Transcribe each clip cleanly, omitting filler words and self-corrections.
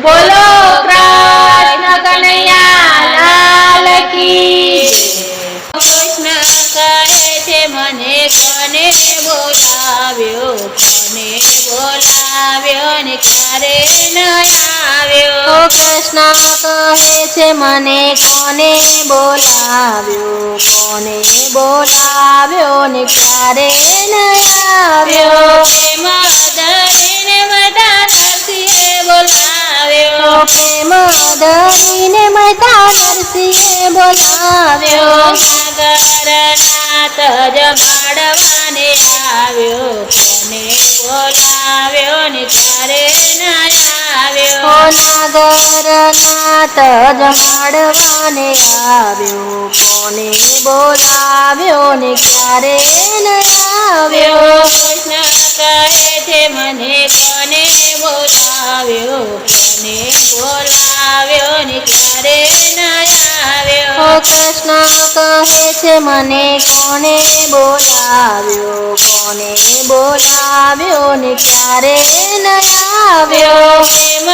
બોલો કૃષ્ણ કનૈયા લાલ કી કૃષ્ણ કહે છે મને કોને બોલાવ્યો ને ક્યારે ન આવ્યો કૃષ્ણ કહે છે મને કોને બોલાવ્યો ને ક્યારે ન આવ્યો પ્રેમ ધરીને બધા નરસિંહે બોલાવ્યો પ્રેમ ધરીને બધા નરસિંહે બોલાવ્યો નાગરનાથ જમાડવાને આવ્યો કોને બોલાવ્યો ને ક્યારે ન આવ્યો નાગરનાથ જમાડવાને આવ્યો કોને બોલાવ્યો ને ક્યારે ન આવ્યો કૃષ્ણ કહે છે મને કોને બોલાવ્યો ને ક્યારે ન આવ્યો કૃષ્ણ કહે છે મને કોને બોલાવ્યો ને ક્યારે ન આવ્યો પ્રેમ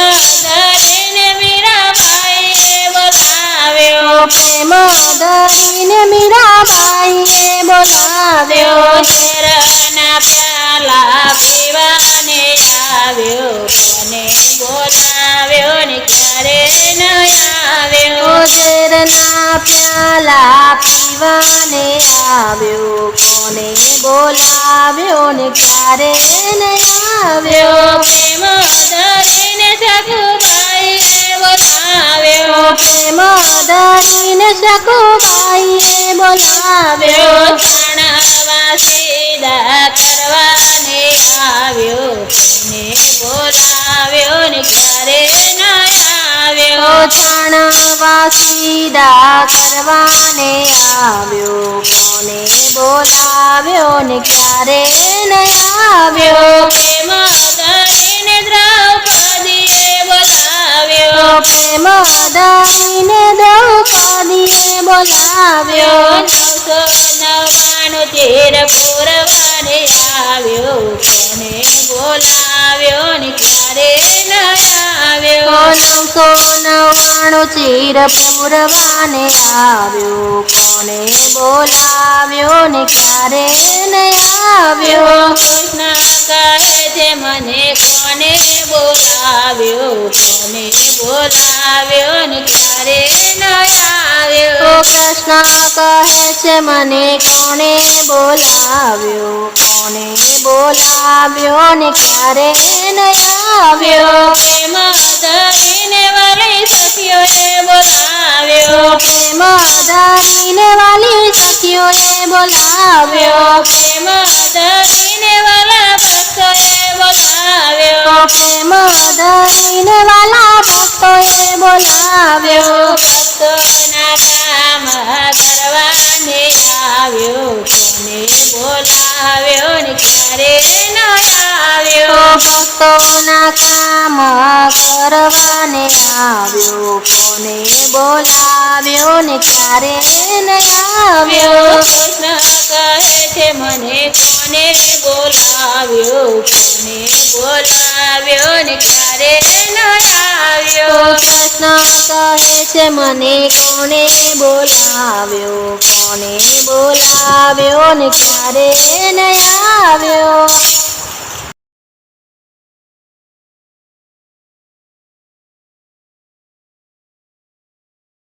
ધરીને મીરાબાઈએ બોલાવ્યો પ્રેમ ધરીને મીરાબાઈએ બોલાવ્યો ઝેરના પ્યાલા પીવાને આવ્યો કોને બોલાવ્યો ને ક્યારે ન આવ્યો ઝેરના પ્યાલા પીવાને આવ્યો કોને બોલાવ્યો ને ક્યારે ન આવ્યો પ્રેમ ધરીને સખુબાઈએ બોલાવ્યો પ્રેમ ધરીને સખુબાઈએ બોલાવ્યો તણવા સીધા કરવાને આવ્યો કોને બોલાવ્યો ને ક્યારે ન આવ્યો તણવા સીધા કરવાને આવ્યો કોને બોલાવ્યો ને ક્યારે ન આવ્યો પ્રેમ ધરીને દ્રૌપદીએ બોલાવ્યો પ્રેમ ધરીને દ્રૌપદીએ બોલાવ્યો 999 ચીર પૂરવાને આવ્યો કોને બોલાવ્યો ને ક્યારે ન આવ્યો 999 ચીર પૂરવાને આવ્યો કોને બોલાવ્યો ને ક્યારે ન આવ્યો કૃષ્ણ કહે છે મને કોને બોલાવ્યો ને ક્યારે ન આવ્યો કૃષ્ણ કહે છે મને કોને બોલાવ્યો ને ક્યારે ન આવ્યો પ્રેમ ધરીને વાલી સખીઓએ બોલાવ્યો પ્રેમ ધરીને વાલી સખીઓએ બોલાવ્યો પ્રેમ ધરીને વાલા ભક્તોએ બોલાવ્યો પ્રેમ ધરીને વાલા ભક્તોએ બોલાવ્યો ભક્તોના કામ કરવાને આવ્યો કોને બોલાવ્યો ને ક્યારે ન આવ્યો ભક્તોના કામ કરવાને આવ્યો કોને બોલાવ્યો ને ક્યારે ન આવ્યો કૃષ્ણ કહે છે મને કોને બોલાવ્યો ને ક્યારે ન આવ્યો કૃષ્ણ કહે છે મને કોને બોલાવ્યો ને ક્યારે ન આવ્યો